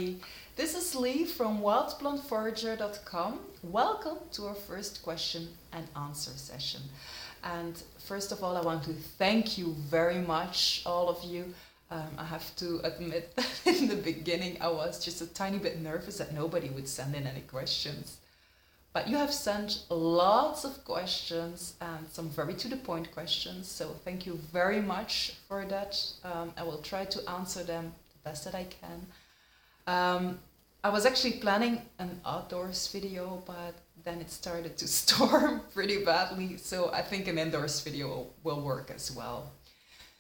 everybody. This is Lee from wildplantforager.com. Welcome to our first question and answer session. And first of all, I want to thank you very much, all of you. I have to admit that in the beginning I was just a tiny bit nervous that nobody would send in any questions. But you have sent lots of questions and some very to the point questions, so thank you very much for that. I will try to answer them the best that I can. I was actually planning an outdoors video, but then it started to storm pretty badly, so I think an indoors video will work as well.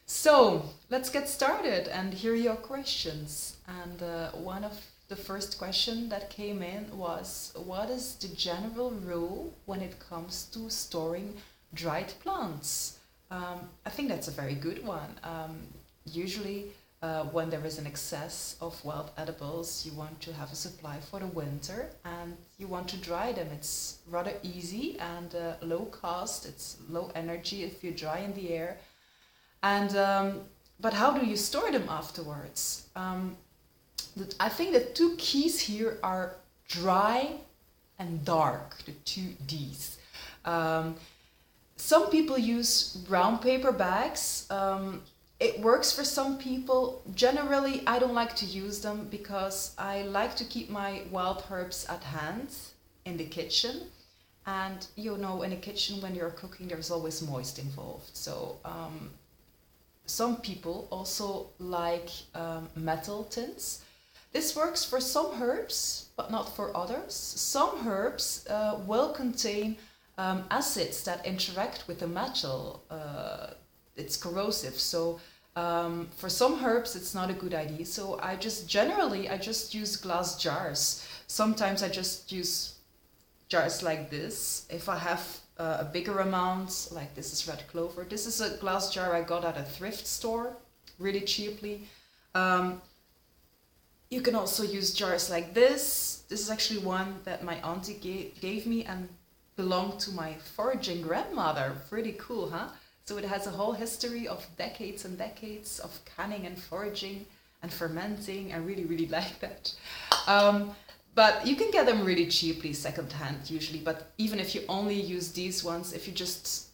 So let's get started and hear your questions. And one of the first question that came in was, what is the general rule when it comes to storing dried plants? I think that's a very good one. Usually when there is an excess of wild edibles, you want to have a supply for the winter and you want to dry them. It's rather easy and low cost. It's low energy if you dry in the air. And but how do you store them afterwards? I think the two keys here are dry and dark, the two Ds. Some people use brown paper bags. It works for some people. Generally, I don't like to use them because I like to keep my wild herbs at hand in the kitchen. And you know, in a kitchen when you're cooking, there's always moist involved. So some people also like metal tins. This works for some herbs, but not for others. Some herbs will contain acids that interact with the metal. It's corrosive, so for some herbs it's not a good idea. So I just use glass jars. Sometimes I just use jars like this. If I have a bigger amount, like this is red clover. This is a glass jar I got at a thrift store, really cheaply. You can also use jars like this. This is actually one that my auntie gave me and belonged to my foraging grandmother. Pretty cool, huh? So it has a whole history of decades and decades of canning and foraging and fermenting. I really, really like that. But you can get them really cheaply, secondhand usually. But even if you only use these ones, if you just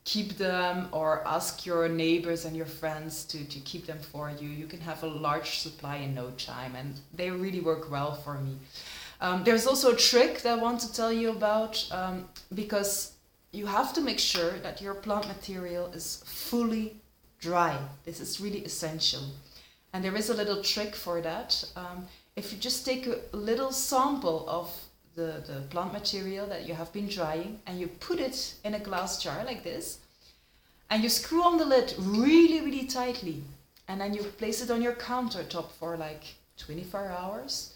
keep them or ask your neighbors and your friends to keep them for you, you can have a large supply in no time. And they really work well for me. There's also a trick that I want to tell you about, because you have to make sure that your plant material is fully dry. This is really essential. And there is a little trick for that. If you just take a little sample of the plant material that you have been drying and you put it in a glass jar like this, and you screw on the lid really, really tightly, and then you place it on your countertop for like 24 hours.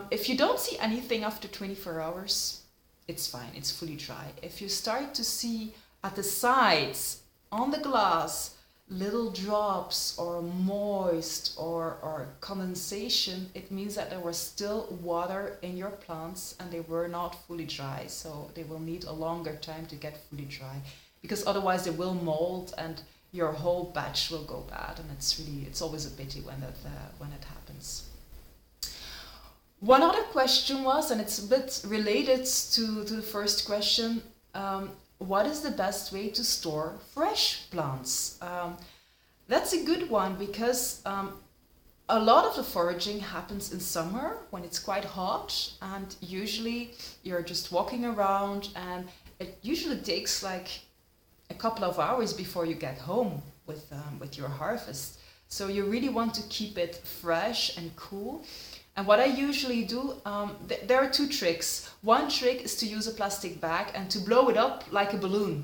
If you don't see anything after 24 hours, it's fine, it's fully dry. If you start to see at the sides on the glass little drops or moist or condensation, it means that there was still water in your plants and they were not fully dry. So they will need a longer time to get fully dry, because otherwise they will mold and your whole batch will go bad. And it's always a pity when it happens. One other question was, and it's a bit related to the first question, what is the best way to store fresh plants? That's a good one, because a lot of the foraging happens in summer when it's quite hot, and usually you're just walking around and it usually takes like a couple of hours before you get home with your harvest. So you really want to keep it fresh and cool. And what I usually do, there are two tricks. One trick is to use a plastic bag and to blow it up like a balloon.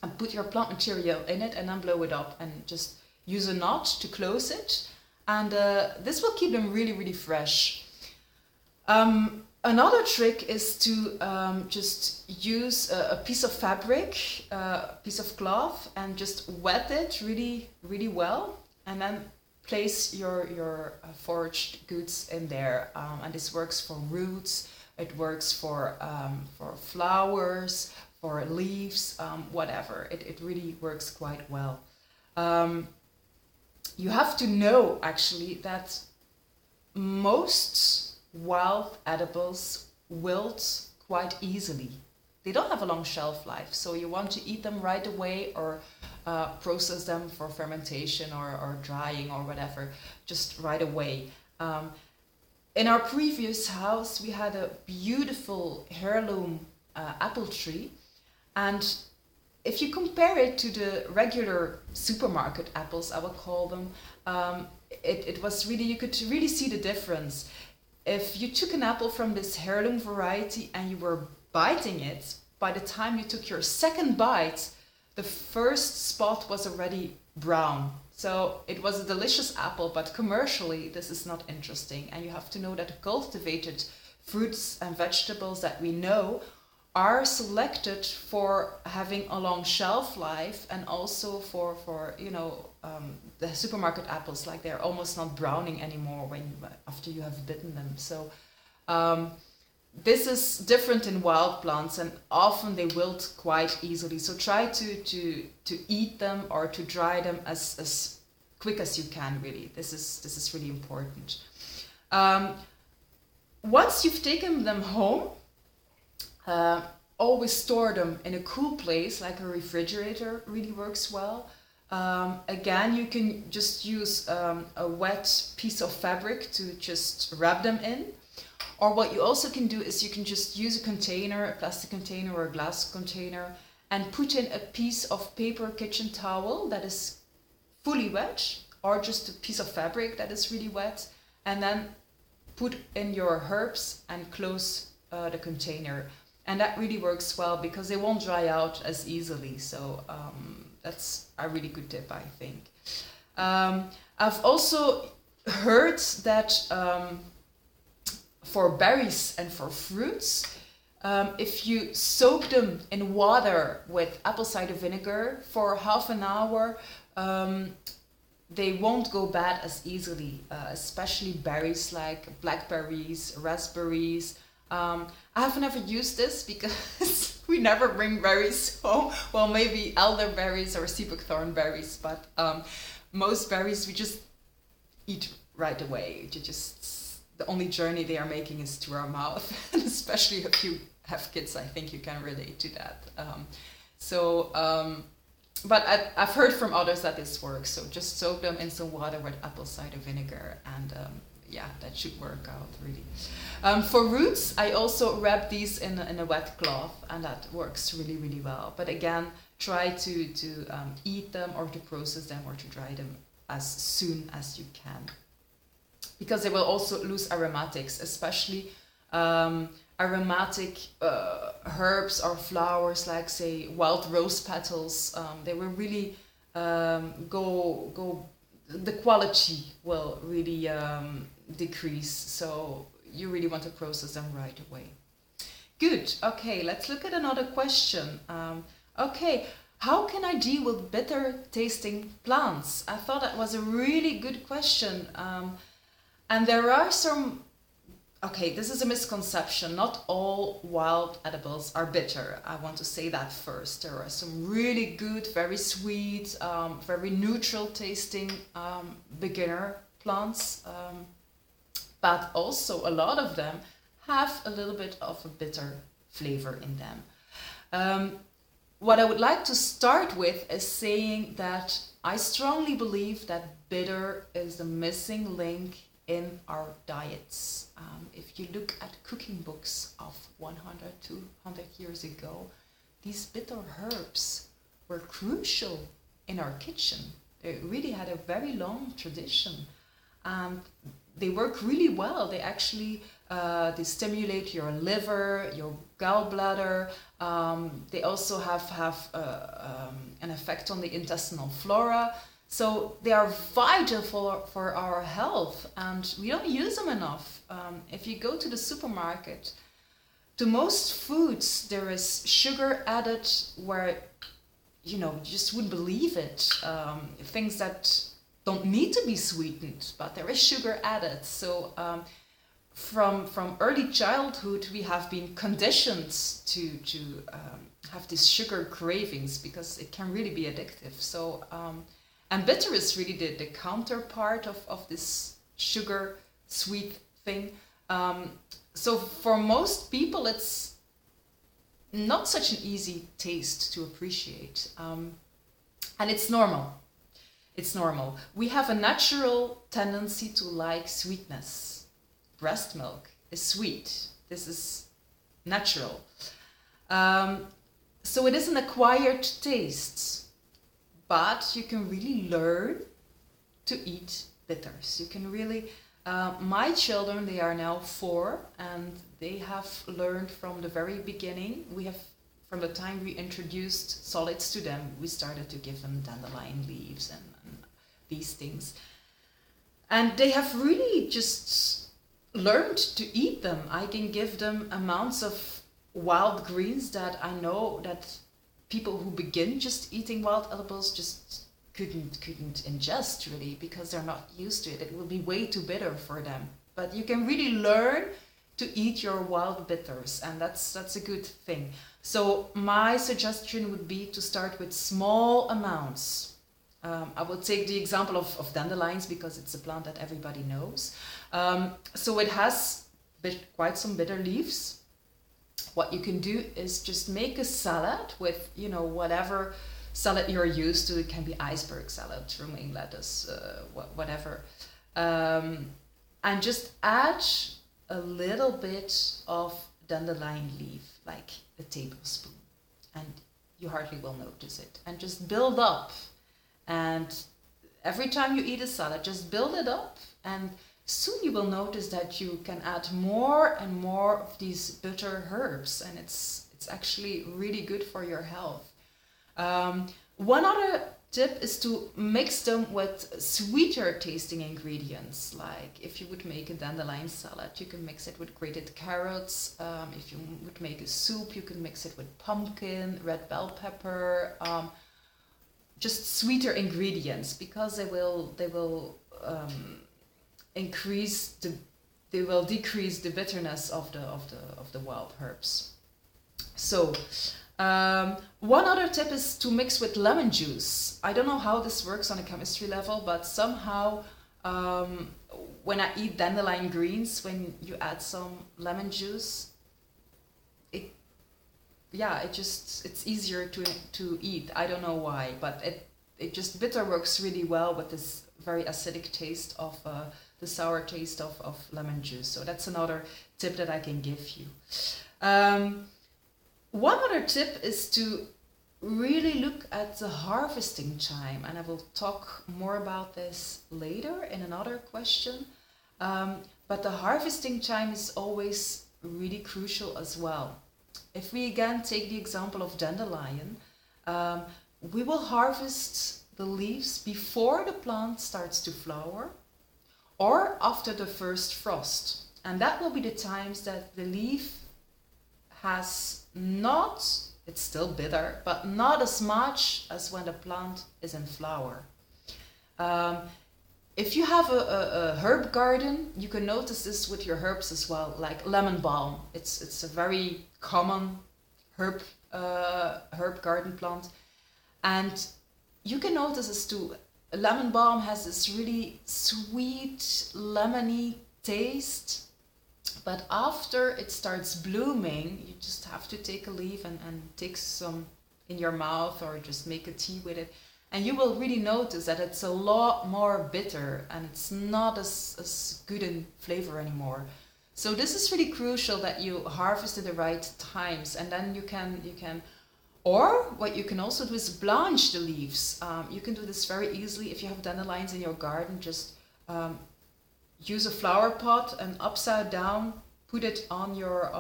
And put your plant material in it and then blow it up. And just use a knot to close it. And this will keep them really, really fresh. Another trick is to just use a piece of fabric, a piece of cloth, and just wet it really, really well. And then place your foraged goods in there, and this works for roots, it works for flowers, for leaves, whatever. It really works quite well. You have to know actually that most wild edibles wilt quite easily. They don't have a long shelf life, so you want to eat them right away or process them for fermentation or drying or whatever, just right away. In our previous house, we had a beautiful heirloom apple tree, and if you compare it to the regular supermarket apples, I would call them, it was really, you could really see the difference. If you took an apple from this heirloom variety and you were biting it, by the time you took your second bite, the first spot was already brown. So it was a delicious apple, but commercially this is not interesting. And you have to know that cultivated fruits and vegetables that we know are selected for having a long shelf life, and also for the supermarket apples, like they're almost not browning anymore after you have bitten them. So this is different in wild plants, and often they wilt quite easily. So try to eat them or to dry them as quick as you can. Really, this is really important. Once you've taken them home, always store them in a cool place, like a refrigerator really works well. Again, you can just use a wet piece of fabric to just wrap them in. Or what you also can do is you can just use a container, a plastic container or a glass container, and put in a piece of paper kitchen towel that is fully wet, or just a piece of fabric that is really wet, and then put in your herbs and close the container. And that really works well because they won't dry out as easily. So that's a really good tip, I think. I've also heard that for berries and for fruits, if you soak them in water with apple cider vinegar for half an hour, they won't go bad as easily, especially berries like blackberries, raspberries. I have never used this because we never bring berries home. Well, maybe elderberries or sea buckthorn berries, but most berries we just eat right away. The only journey they are making is to our mouth, and especially if you have kids, I think you can relate to that. But I've heard from others that this works. So just soak them in some water with apple cider vinegar, and yeah, that should work out really. For roots, I also wrap these in a wet cloth, and that works really, really well. But again, try to eat them or to process them or to dry them as soon as you can, because they will also lose aromatics, especially aromatic herbs or flowers, like say wild rose petals. They will really the quality will really decrease. So you really want to process them right away. Good. Okay, let's look at another question. Okay, how can I deal with bitter tasting plants? I thought that was a really good question. And there are some, okay, this is a misconception. Not all wild edibles are bitter. I want to say that first. There are some really good, very sweet, very neutral tasting beginner plants. But also a lot of them have a little bit of a bitter flavor in them. What I would like to start with is saying that I strongly believe that bitter is the missing link in our diets. If you look at cooking books of 100, 200 years ago, these bitter herbs were crucial in our kitchen. They really had a very long tradition, and they work really well. They actually they stimulate your liver, your gallbladder. They also have an effect on the intestinal flora. So they are vital for our health, and we don't use them enough. If you go to the supermarket, to most foods there is sugar added where you just wouldn't believe it. Things that don't need to be sweetened, but there is sugar added. So from early childhood we have been conditioned to have these sugar cravings, because it can really be addictive. So and bitter is really the counterpart of this sugar sweet thing. So for most people, it's not such an easy taste to appreciate. And it's normal. It's normal. We have a natural tendency to like sweetness. Breast milk is sweet. This is natural. So it is an acquired taste, but you can really learn to eat bitters. You can really, my children, they are now 4, and they have learned from the very beginning. From the time we introduced solids to them, we started to give them dandelion leaves and these things. And they have really just learned to eat them. I can give them amounts of wild greens that I know that people who begin just eating wild edibles just couldn't ingest, really, because they're not used to it. It will be way too bitter for them. But you can really learn to eat your wild bitters, and that's a good thing. So my suggestion would be to start with small amounts. I will take the example of dandelions because it's a plant that everybody knows. So it has quite some bitter leaves. What you can do is just make a salad with, whatever salad you're used to. It can be iceberg salad, romaine lettuce, whatever. And just add a little bit of dandelion leaf, like a tablespoon. And you hardly will notice it. And just build up. And every time you eat a salad, just build it up, and soon you will notice that you can add more and more of these bitter herbs, and it's actually really good for your health. One other tip is to mix them with sweeter tasting ingredients. Like if you would make a dandelion salad, you can mix it with grated carrots. If you would make a soup, you can mix it with pumpkin, red bell pepper, just sweeter ingredients, because they will decrease the bitterness of the wild herbs. So one other tip is to mix with lemon juice. I don't know how this works on a chemistry level, but somehow when I eat dandelion greens, when you add some lemon juice, it's easier to eat. I don't know why, but it just bitter works really well with this very acidic taste of the sour taste of lemon juice. So that's another tip that I can give you. One other tip is to really look at the harvesting time, and I will talk more about this later in another question. But the harvesting time is always really crucial as well. If we again take the example of dandelion, we will harvest the leaves before the plant starts to flower or after the first frost. And that will be the times that the leaf has it's still bitter, but not as much as when the plant is in flower. If you have a herb garden, you can notice this with your herbs as well, like lemon balm. It's a very common herb garden plant, and you can notice this too. Lemon balm has this really sweet, lemony taste, but after it starts blooming, you just have to take a leaf and take some in your mouth or just make a tea with it. And you will really notice that it's a lot more bitter and it's not as good in flavor anymore. So this is really crucial that you harvest at the right times, and then you can, or what you can also do is blanch the leaves. You can do this very easily. If you have dandelions in your garden, just use a flower pot and upside down, put it on your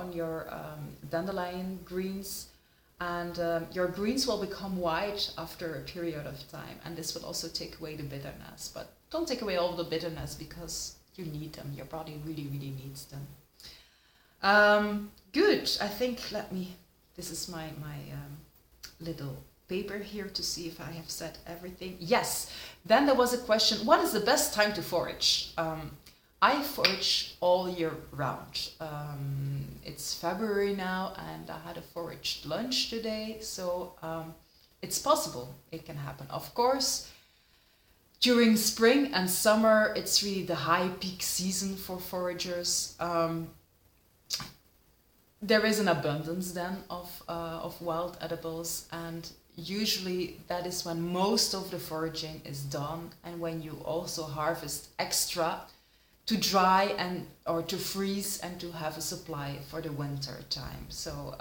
dandelion greens. And your greens will become white after a period of time, and this will also take away the bitterness. But don't take away all the bitterness, because you need them. Your body really, really needs them. Good. I think this is my little paper here to see if I have said everything. Yes. Then there was a question: what is the best time to forage? I forage all year round. It's February now, and I had a foraged lunch today, so it's possible it can happen. Of course, During spring and summer, it's really the high peak season for foragers. There is an abundance then of wild edibles, and usually that is when most of the foraging is done, and when you also harvest extra to dry and or to freeze and to have a supply for the winter time. So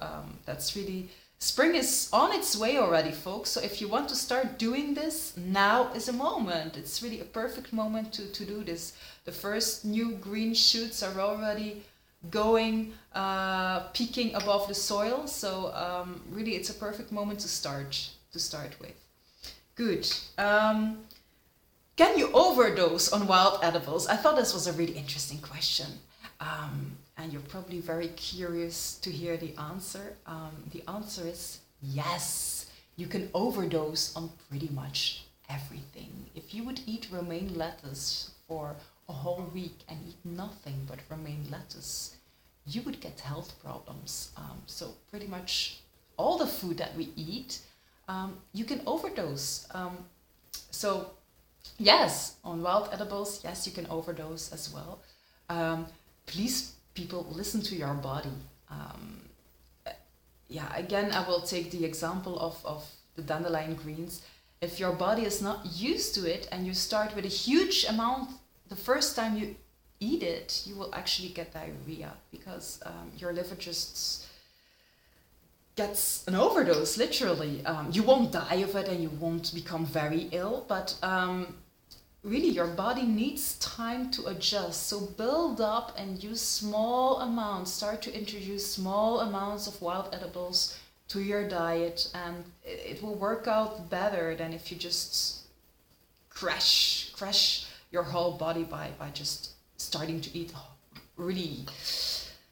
that's really, spring is on its way already, folks. So if you want to start doing this, now is a moment. It's really a perfect moment to do this. The first new green shoots are already going, peeking above the soil. So really, it's a perfect moment to start with. Good. Can you overdose on wild edibles? I thought this was a really interesting question. And you're probably very curious to hear the answer. The answer is yes. You can overdose on pretty much everything. If you would eat romaine lettuce for a whole week and eat nothing but romaine lettuce, you would get health problems. So pretty much all the food that we eat, you can overdose. So yes, on wild edibles, yes, you can overdose as well. Please, people, listen to your body. Again, I will take the example of the dandelion greens. If your body is not used to it and you start with a huge amount the first time you eat it, you will actually get diarrhea because your liver just gets an overdose, literally. You won't die of it and you won't become very ill, but really your body needs time to adjust. So build up and use small amounts. Start to introduce small amounts of wild edibles to your diet, and it will work out better than if you just crash your whole body by just starting to eat really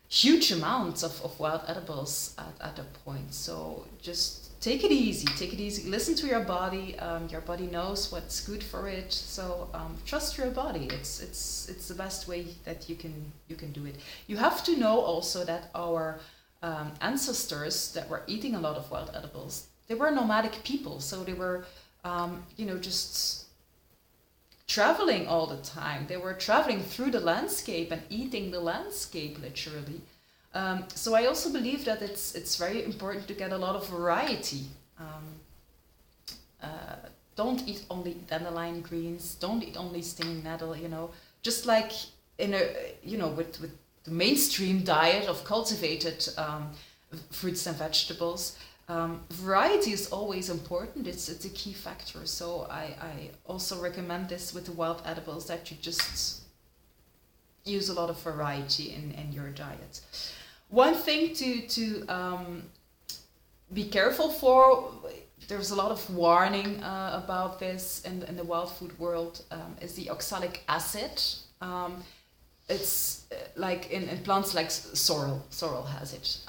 huge amounts of wild edibles at a point. So just take it easy, listen to your body. Your body knows what's good for it, so trust your body. It's the best way that you can do it. You have to know also that our ancestors that were eating a lot of wild edibles, they were nomadic people, so they were just traveling all the time. They were traveling through the landscape and eating the landscape, literally. So I also believe that it's very important to get a lot of variety. Don't eat only dandelion greens. Don't eat only stinging nettle. Just like in with the mainstream diet of cultivated fruits and vegetables. Variety is always important. It's a key factor. So I also recommend this with the wild edibles, that you just use a lot of variety in your diet. One thing to be careful for, there's a lot of warning about this in the wild food world, is the oxalic acid. It's like in plants like sorrel. Sorrel has it.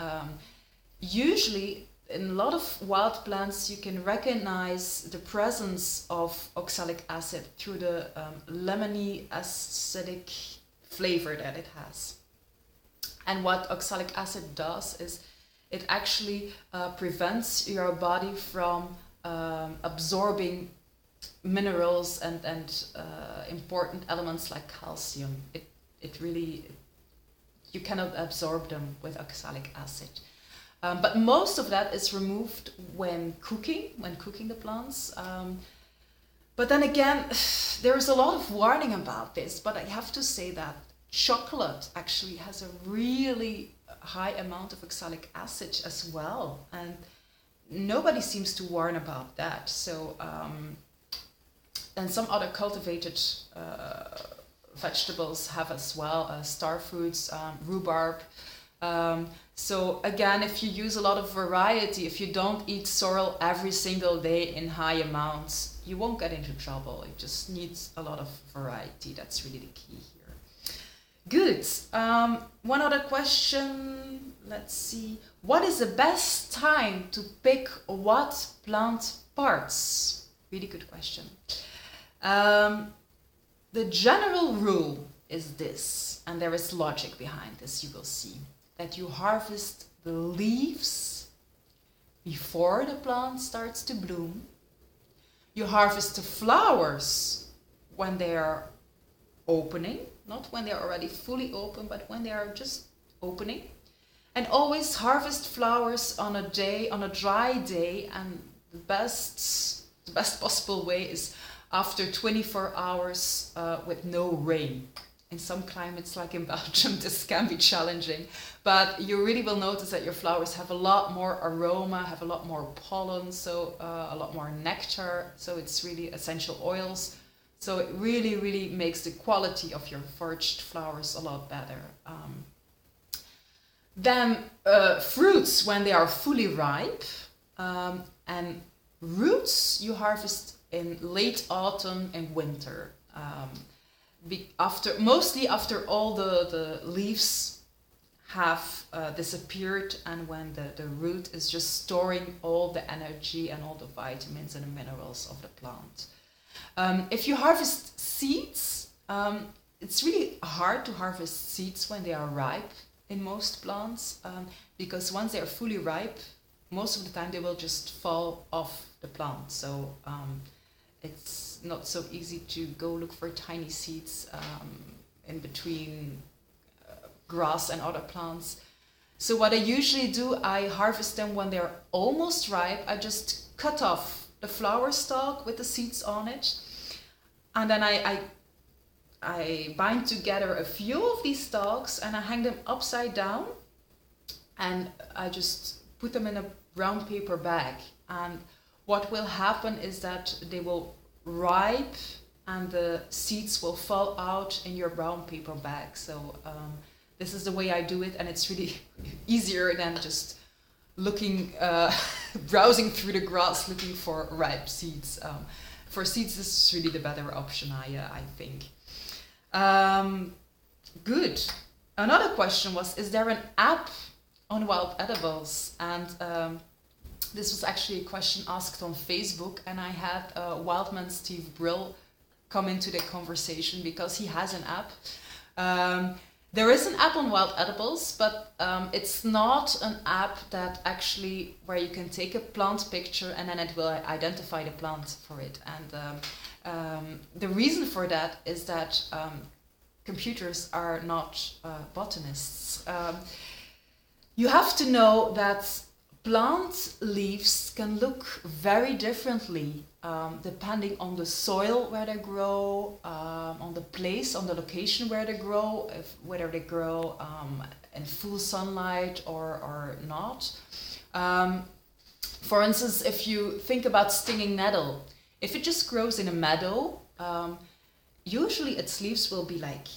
Usually, in a lot of wild plants, you can recognize the presence of oxalic acid through the lemony acidic flavor that it has. And what oxalic acid does is it actually prevents your body from absorbing minerals and important elements like calcium. It really, you cannot absorb them with oxalic acid. But most of that is removed when cooking the plants. But then again, there is a lot of warning about this, but I have to say that chocolate actually has a really high amount of oxalic acid as well. And nobody seems to warn about that. So, and some other cultivated vegetables have as well, star fruits, rhubarb. So again, if you use a lot of variety, if you don't eat sorrel every single day in high amounts, you won't get into trouble. It just needs a lot of variety. That's really the key here. Good. One other question. Let's see. What is the best time to pick what plant parts? Really good question. The general rule is this, and there is logic behind this, you will see. That you harvest the leaves before the plant starts to bloom. You harvest the flowers when they are opening, not when they are already fully open, but when they are just opening. And always harvest flowers on a day, on a dry day, and the best possible way is after 24 hours with no rain. In some climates, like in Belgium, this can be challenging, but you really will notice that your flowers have a lot more aroma, have a lot more pollen, so a lot more nectar, so it's really essential oils. So it really, really makes the quality of your foraged flowers a lot better. Then fruits when they are fully ripe, and roots you harvest in late autumn and winter. Mostly after all the leaves have disappeared, and when the root is just storing all the energy and all the vitamins and the minerals of the plant. If you harvest seeds, it's really hard to harvest seeds when they are ripe in most plants, because once they are fully ripe, most of the time they will just fall off the plant. So it's not so easy to go look for tiny seeds in between grass and other plants. So what I usually do, I harvest them when they're almost ripe. I just cut off the flower stalk with the seeds on it, and then I bind together a few of these stalks and I hang them upside down, and I just put them in a brown paper bag. And what will happen is that they will ripe and the seeds will fall out in your brown paper bag. So this is the way I do it, and it's really easier than just looking, browsing through the grass looking for ripe seeds. For seeds, this is really the better option, I think. Good. Another question was, is there an app on wild edibles? And this was actually a question asked on Facebook, and I had Wildman Steve Brill come into the conversation because he has an app. There is an app on wild edibles, but it's not an app that actually where you can take a plant picture and then it will identify the plant for it. And the reason for that is that computers are not botanists. You have to know that plant leaves can look very differently depending on the soil where they grow, on the place, on the location where they grow, whether they grow in full sunlight or not. For instance, if you think about stinging nettle, if it just grows in a meadow, usually its leaves will be like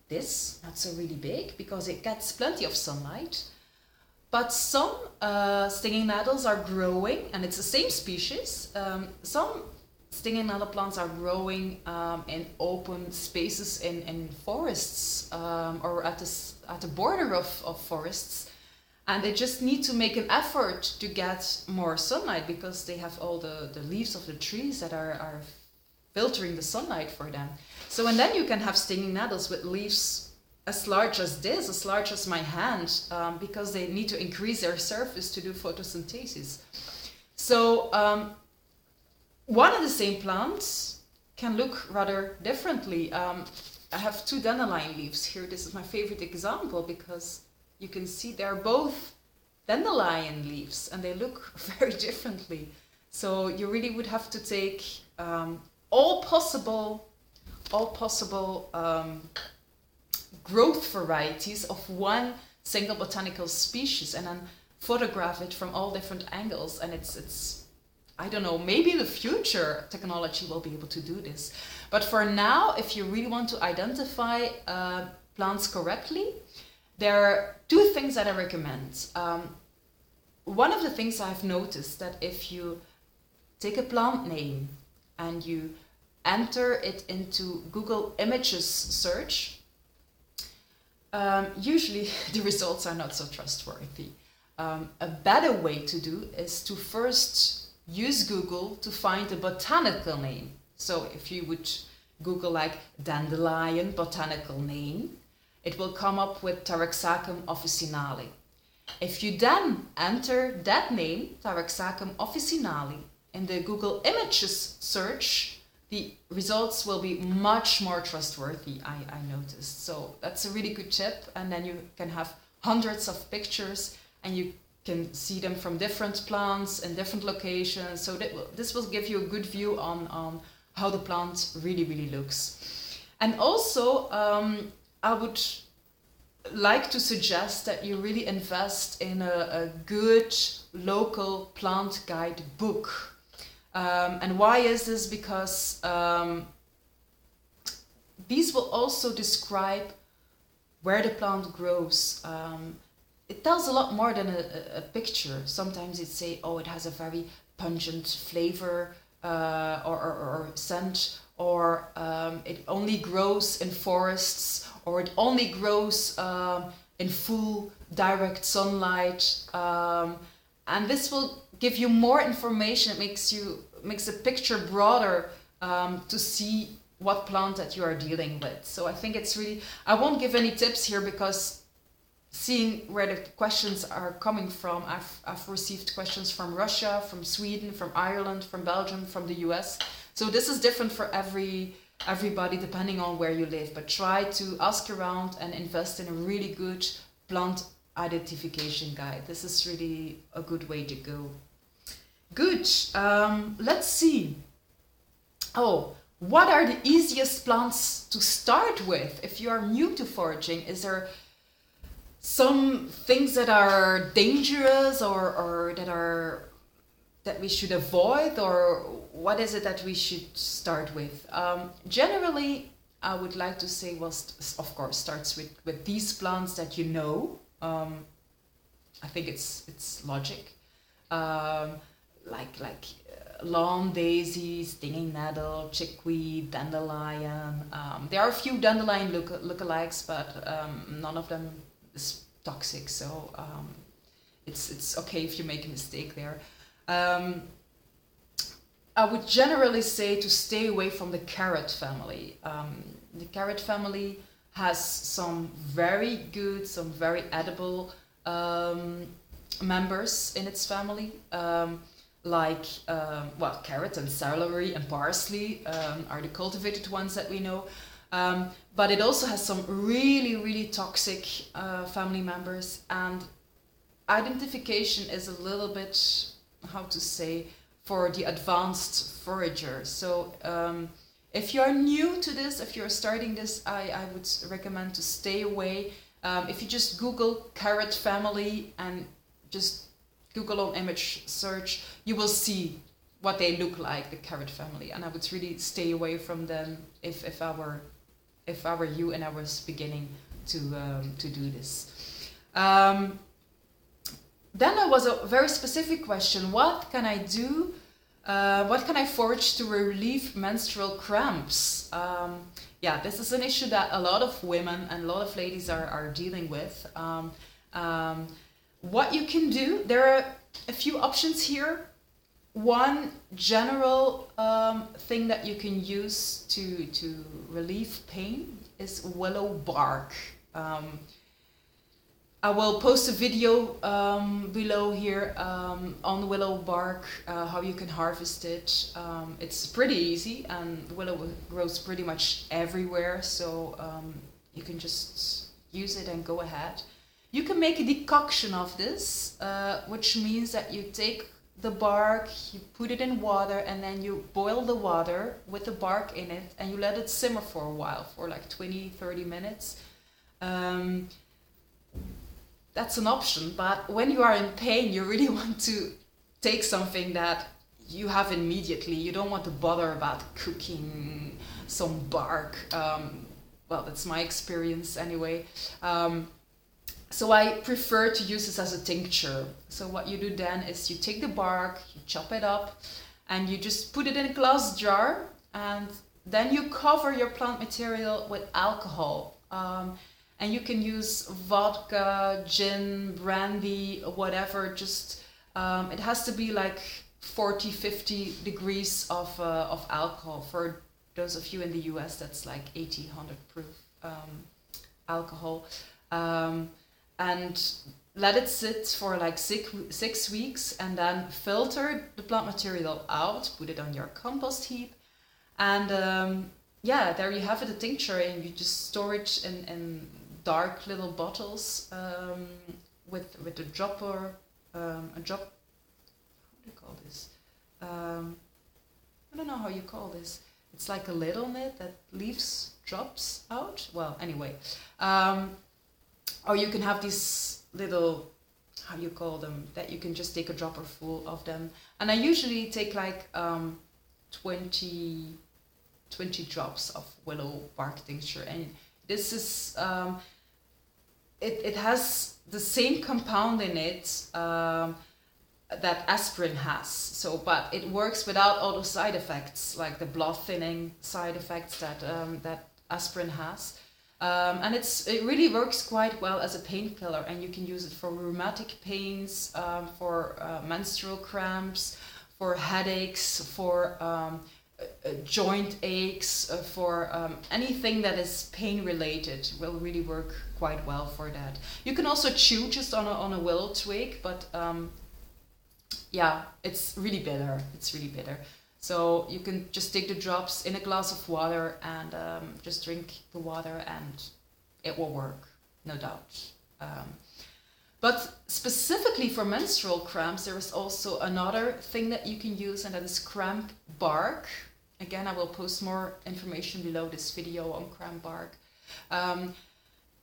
this, not so really big, because it gets plenty of sunlight. But some stinging nettles are growing, and it's the same species. Some stinging nettle plants are growing in open spaces in forests or at the border of forests. And they just need to make an effort to get more sunlight because they have all the leaves of the trees that are filtering the sunlight for them. So, and then you can have stinging nettles with leaves as large as this, as large as my hand, because they need to increase their surface to do photosynthesis. So one and the same plants can look rather differently. I have two dandelion leaves here. This is my favorite example because you can see they're both dandelion leaves and they look very differently. So you really would have to take all possible growth varieties of one single botanical species and then photograph it from all different angles. And it's I don't know, maybe in the future technology will be able to do this. But for now, if you really want to identify plants correctly, there are two things that I recommend. One of the things I've noticed that if you take a plant name and you enter it into Google Images search, usually the results are not so trustworthy. A better way to do is to first use Google to find a botanical name. So if you would Google like dandelion botanical name, it will come up with Taraxacum officinale. If you then enter that name, Taraxacum officinale, in the Google Images search, the results will be much more trustworthy, I noticed. So that's a really good tip. And then you can have hundreds of pictures and you can see them from different plants in different locations. So this will give you a good view on how the plant really looks. And also, I would like to suggest that you really invest in a good local plant guide book. And why is this? Because these will also describe where the plant grows. It tells a lot more than a picture. Sometimes it say, oh, it has a very pungent flavor or scent, or it only grows in forests, or it only grows in full direct sunlight. And this will give you more information. It makes the picture broader to see what plant that you are dealing with. So I think it's really, I won't give any tips here because seeing where the questions are coming from, I've received questions from Russia, from Sweden, from Ireland, from Belgium, from the US. So this is different for everybody depending on where you live. But try to ask around and invest in a really good plant identification guide. This is really a good way to go. Good. Let's see. Oh, what are the easiest plants to start with if you are new to foraging? Is there some things that are dangerous or that we should avoid, or what is it that we should start with? Generally, I would like to say, well, of course, starts with these plants that you know. I think it's logic. Like lawn daisy, stinging nettle, chickweed, dandelion. There are a few dandelion lookalikes, but none of them is toxic, so it's okay if you make a mistake there. I would generally say to stay away from the carrot family. The carrot family has some very good, some very edible members in its family, like carrot and celery and parsley are the cultivated ones that we know. But it also has some really toxic family members, and identification is a little bit, how to say, for the advanced forager. So if you're new to this, if you're starting this, I would recommend to stay away. If you just Google carrot family and just Google on image search, you will see what they look like, the carrot family, and I would really stay away from them if I were you and I was beginning to do this. Then there was a very specific question: what can I do? What can I forage to relieve menstrual cramps? Yeah, this is an issue that a lot of women and a lot of ladies are dealing with. What you can do, there are a few options here. One general thing that you can use to relieve pain is willow bark. I will post a video below here on willow bark, how you can harvest it. It's pretty easy, and willow grows pretty much everywhere, so you can just use it and go ahead. You can make a decoction of this, which means that you take the bark, you put it in water, and then you boil the water with the bark in it, and you let it simmer for a while, for like 20-30 minutes. That's an option, but when you are in pain, you really want to take something that you have immediately. You don't want to bother about cooking some bark. Well, that's my experience anyway. So I prefer to use this as a tincture. So what you do then is you take the bark, you chop it up, and you just put it in a glass jar, and then you cover your plant material with alcohol. And you can use vodka, gin, brandy, whatever. Just it has to be like 40-50 degrees of alcohol. For those of you in the US, that's like 80-100 proof alcohol. And let it sit for like 6 weeks, and then filter the plant material out, put it on your compost heap, And yeah, there you have it, a tincture, and you just store it in dark little bottles with a dropper, a drop. How do you call this? I don't know how you call this. It's like a lid on it that leaves drops out. Well, anyway, or you can have these little, how you call them, that you can just take a dropper full of them. And I usually take like 20 drops of willow bark tincture, and this is it has the same compound in it that aspirin has, so but it works without all the side effects like the blood thinning side effects that that aspirin has, and it really works quite well as a painkiller, and you can use it for rheumatic pains, for menstrual cramps, for headaches, for joint aches, for anything that is pain related will really work quite well for that. You can also chew just on a willow twig, but yeah, it's really bitter. It's really bitter. So you can just take the drops in a glass of water and just drink the water, and it will work, no doubt. But specifically for menstrual cramps, there is also another thing that you can use, and that is cramp bark. Again, I will post more information below this video on cramp bark.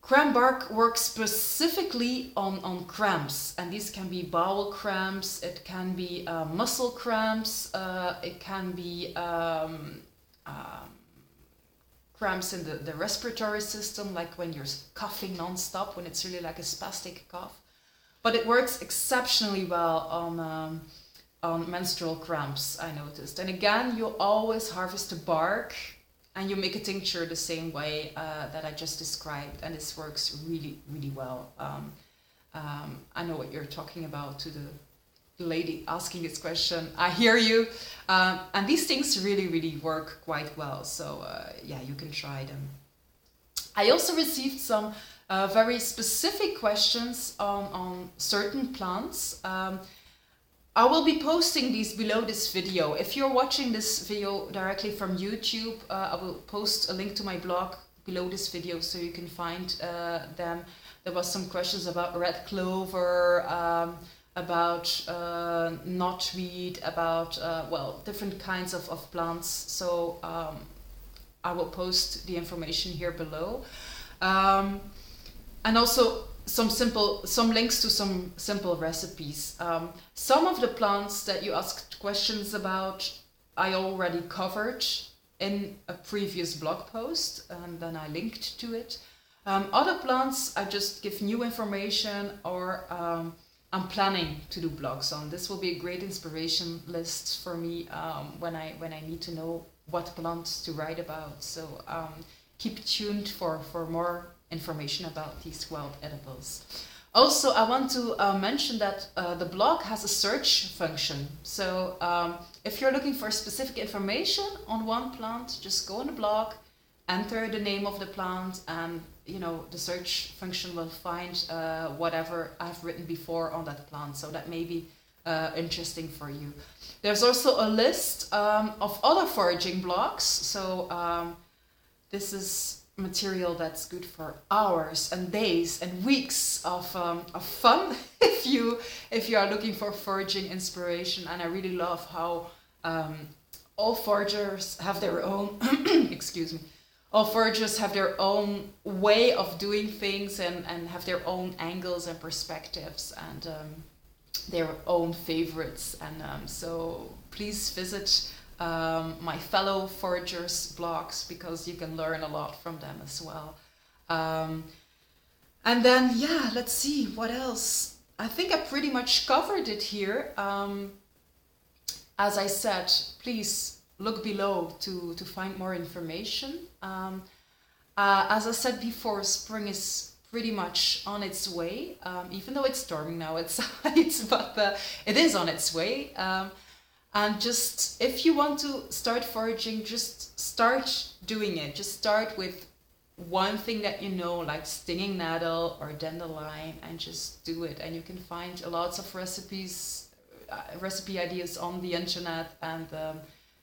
Cramp bark works specifically on cramps, and these can be bowel cramps, it can be muscle cramps, it can be cramps in the respiratory system, like when you're coughing non-stop, when it's really like a spastic cough. But it works exceptionally well on menstrual cramps, I noticed. And again, you always harvest the bark and you make a tincture the same way that I just described, and this works really, really well. I know what you're talking about, to the lady asking this question. I hear you. And these things really, really work quite well. So yeah, you can try them. I also received some very specific questions on certain plants. I will be posting these below this video. If you're watching this video directly from YouTube, I will post a link to my blog below this video so you can find them. There was some questions about red clover, about knotweed, about well, different kinds of plants. So I will post the information here below. And also some links to some simple recipes. Some of the plants that you asked questions about, I already covered in a previous blog post, and then I linked to it. Other plants, I just give new information, or I'm planning to do blogs on. This will be a great inspiration list for me when I need to know what plants to write about. So keep tuned for more information about these wild edibles. Also, I want to mention that the blog has a search function. So if you're looking for specific information on one plant, just go on the blog, enter the name of the plant, and the search function will find whatever I've written before on that plant. So that may be interesting for you. There's also a list of other foraging blogs. So this is material that's good for hours and days and weeks of fun if you are looking for foraging inspiration. And I really love how all foragers have their own excuse me, all foragers have their own way of doing things and have their own angles and perspectives and their own favorites, and so please visit my fellow foragers blogs, because you can learn a lot from them as well. And then yeah, let's see what else. I think I pretty much covered it here. As I said, please look below to find more information. As I said before, spring is pretty much on its way, even though it's storming now outside, but it is on its way. And just, if you want to start foraging, just start doing it. Just start with one thing that you know, like stinging nettle or dandelion, and just do it. And you can find lots of recipe ideas on the internet, and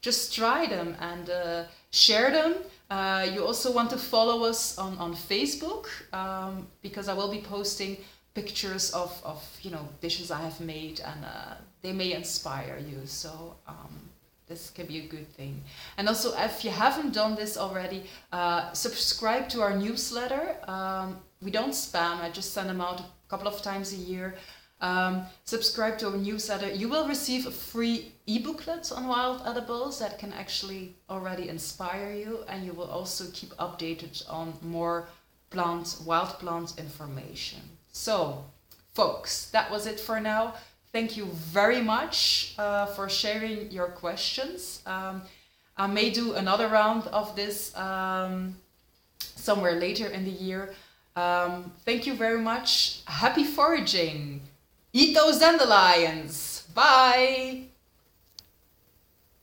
just try them and share them. You also want to follow us on Facebook, because I will be posting pictures of dishes I have made, and they may inspire you. So this can be a good thing. And also, if you haven't done this already, subscribe to our newsletter. We don't spam, I just send them out a couple of times a year. Subscribe to our newsletter. You will receive a free e-booklet on wild edibles that can actually already inspire you, and you will also keep updated on more wild plant information. So, folks, that was it for now. Thank you very much for sharing your questions. I may do another round of this somewhere later in the year. Thank you very much. Happy foraging! Eat those dandelions! Bye!